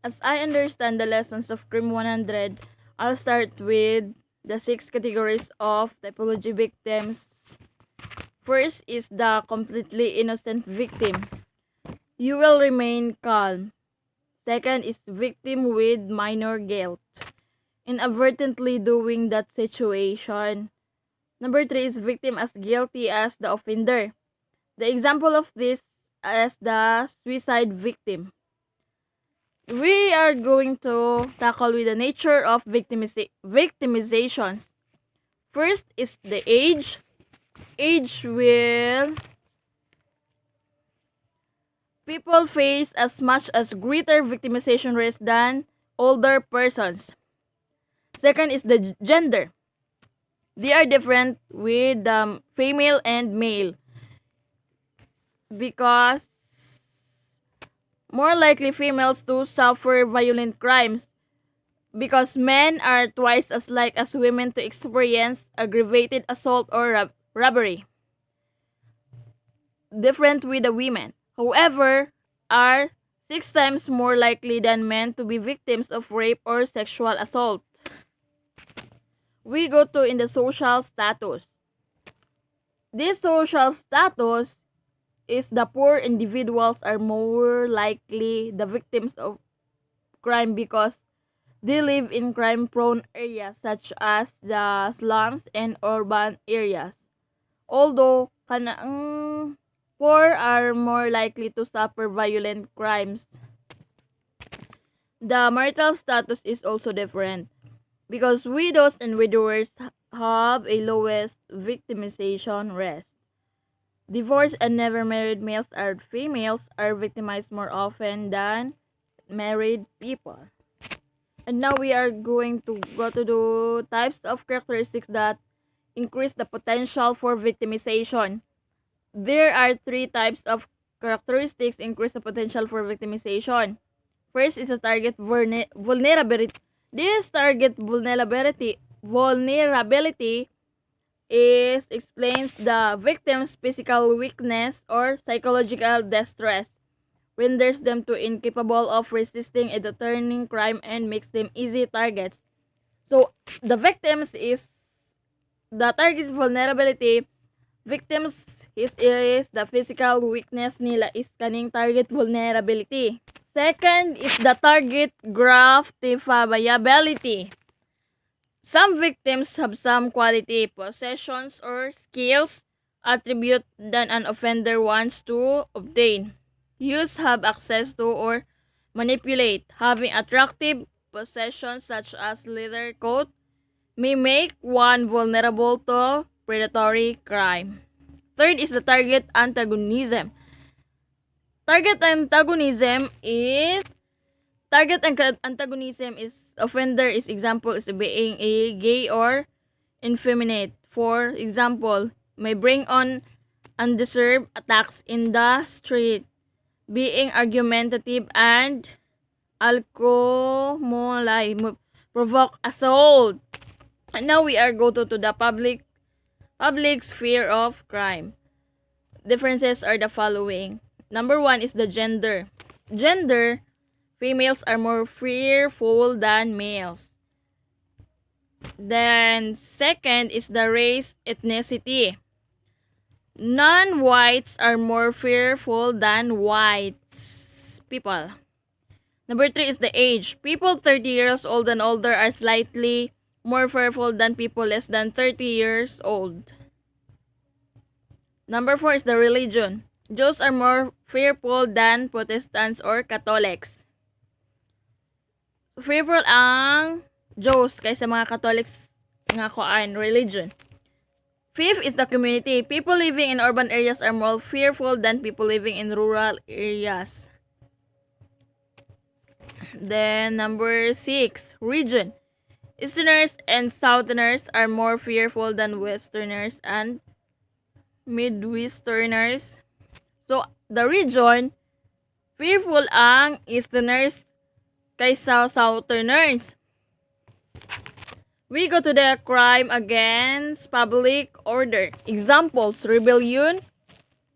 As I understand the lessons of crim100, I'll start with the 6 categories of typology victims. First is the completely innocent victim. You will remain calm. Second is victim with minor guilt, inadvertently doing that situation. Number 3 is victim as guilty as the offender. The example of this is the suicide victim. We are going to tackle with the nature of victimizations. First is the age. Age will people face as much as greater victimization risk than older persons. Second is the gender. They are different with female and male because more likely females to suffer violent crimes because men are twice as like as women to experience aggravated assault or robbery. Different with the women, however, are 6 times more likely than men to be victims of rape or sexual assault. We go to in the social status. This social status is the poor individuals are more likely the victims of crime because they live in crime-prone areas such as the slums and urban areas. Although poor are more likely to suffer violent crimes. The marital status is also different because widows and widowers have a lowest victimization risk. Divorced and never married males or females are victimized more often than married people. And now we are going to go to the types of characteristics that increase the potential for victimization. There are 3 types of characteristics increase the potential for victimization. First is a target vulnerability. This target vulnerability explains the victim's physical weakness or psychological distress, renders them too incapable of resisting a deterring crime and makes them easy targets. So the victims is the target vulnerability. Victims is the physical weakness nila is kaning target vulnerability. Second is the target gratifiability. Some victims have some quality, possessions, or skills, attribute that an offender wants to obtain, use, have access to, or manipulate. Having attractive possessions such as leather coat may make one vulnerable to predatory crime. Third is the target antagonism. Target antagonism is offender is example is being a gay or effeminate. For example, may bring on undeserved attacks in the street, being argumentative and alcoholay, provoke assault. And now we are go to the public's fear of crime. Differences are the following. Number 1 is the gender. Gender, females are more fearful than males. Then second is the race, ethnicity. Non-whites are more fearful than whites people. Number 3 is the age. People 30 years old and older are slightly more fearful than people less than 30 years old. Number 4 is the religion. Jews are more fearful than Protestants or Catholics. Fearful ang Jews kaysa mga Catholics nga kuan religion. Fifth is the community. People living in urban areas are more fearful than people living in rural areas. Then number 6, region. Easterners and Southerners are more fearful than Westerners and Midwesterners. So, the region, fearful ang Easterners kaysa Southerners. We go to the crime against public order. Examples, rebellion,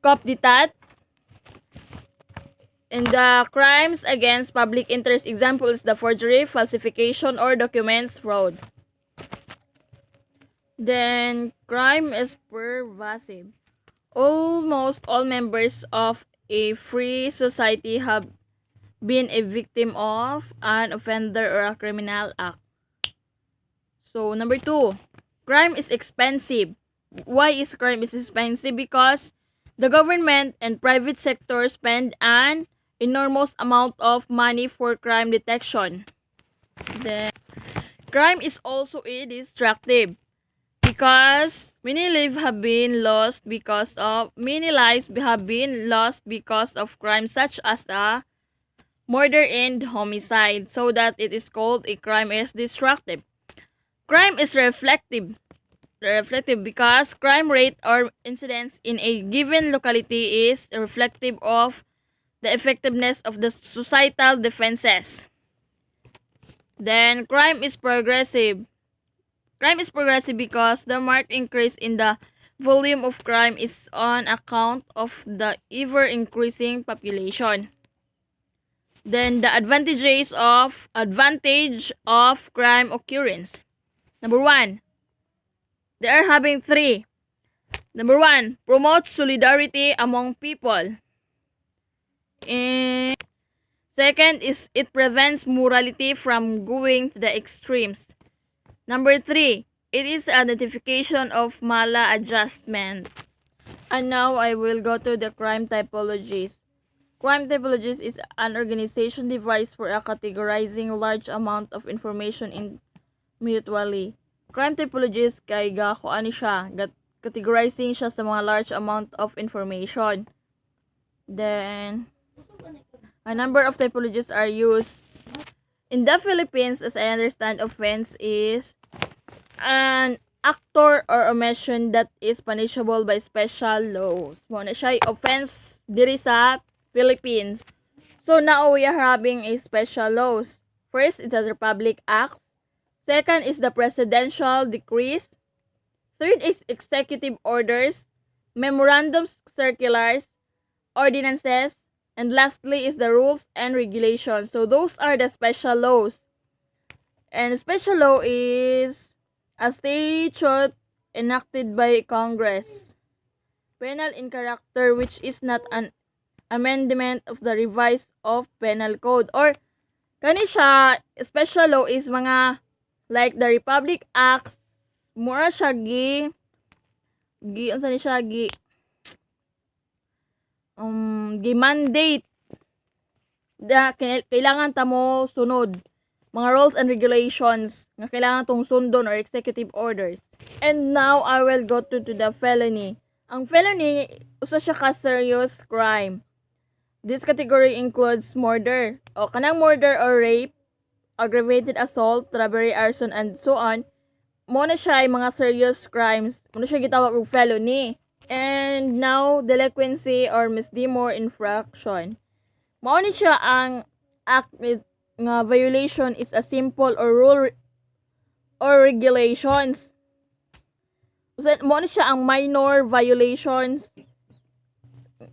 coup d'etat, In the crimes against public interest, example is the forgery, falsification, or documents fraud. Then, crime is pervasive. Almost all members of a free society have been a victim of an offender or a criminal act. So, number 2, crime is expensive. Why is crime is expensive? Because the government and private sector spend an enormous amount of money for crime detection. Then, crime is also destructive because many lives have been lost because of crime such as the murder and homicide, so that it is called a crime is destructive. Crime is reflective because crime rate or incidents in a given locality is reflective of the effectiveness of the societal defenses. Then, crime is progressive. Crime is progressive because the marked increase in the volume of crime is on account of the ever-increasing population. Then, the advantage of crime occurrence. Number 1, they are having 3. Number 1, promote solidarity among people. And second is it prevents morality from going to the extremes. Number 3, it is a notification of maladjustment. And now I will go to the crime typologies. Crime typologies is an organization device for categorizing large amount of information in mutually. Crime typologies kay kuan siya, categorizing siya sa mga large amount of information. Then, a number of typologies are used. In the Philippines, as I understand, offense is an actor or omission that is punishable by special laws. Mo na siya offense diri sa Philippines. So now we are having a special laws. First, it has Republic Act. Second is the presidential decrees. Third is executive orders, memorandums, circulars, ordinances, and lastly is the rules and regulations. So those are the special laws. And special law is a statute enacted by Congress. Penal in character, which is not an amendment of the revised of penal code. Or kani siya, special law is mga like the Republic Acts, mura siya unsa ni siya mandate da kailangan ta mo sunod mga rules and regulations nga kailangan tong sundon or executive orders. And now I will go to the felony. Ang felony usa siya ka serious crime. This category includes murder o kanang murder or rape, aggravated assault, robbery, arson, and so on. Mo na siya ay mga serious crimes. Mo na siya gitawag og felony. And now, delinquency or misdemeanor infraction. Mao ni siya ang act nga violation is a simple or rule or regulations. Mao ni siya ang minor violations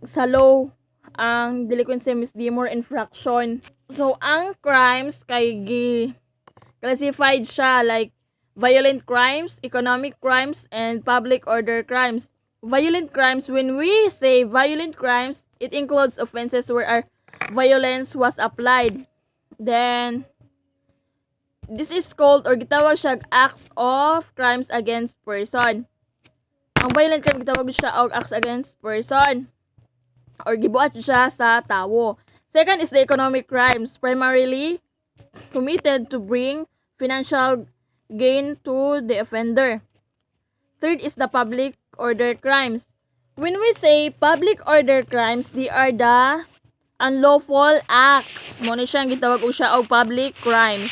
sa law, ang delinquency misdemeanor infraction. So, ang crimes kay classified siya like violent crimes, economic crimes, and public order crimes. Violent crimes, when we say violent crimes, it includes offenses where violence was applied. Then, this is called or gitawag siya acts of crimes against person. Ang violent crime gitawag siya og acts against person or gibuhat siya sa tawo. Second is the economic crimes, primarily committed to bring financial gain to the offender. Third is the public order crimes. When we say public order crimes, they are the unlawful acts. Mo ni siyang gitawag og siya og public crimes.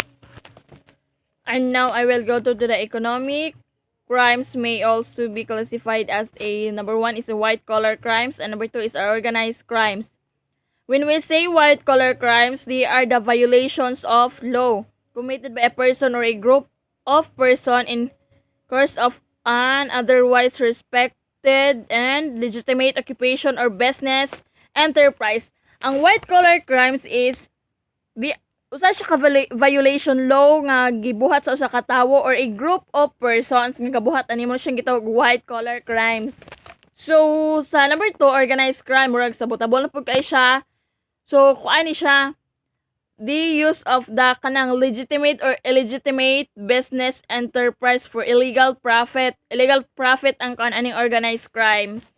And now I will go to the economic crimes may also be classified as a number 1 is the white collar crimes and number 2 is organized crimes. When we say white collar crimes, they are the violations of law committed by a person or a group of person in course of an otherwise respected and legitimate occupation or business enterprise. Ang white collar crimes is usa siya ka violation law nga gibuhat sa usa ka tawo or a group of persons nga gabuhat animo siyang gitawag white collar crimes. So sa number 2, organized crime, murag sabotable na pud kay siya. So kuan ni siya, the use of the kanang legitimate or illegitimate business enterprise for illegal profit. Illegal profit ang aning organized crimes.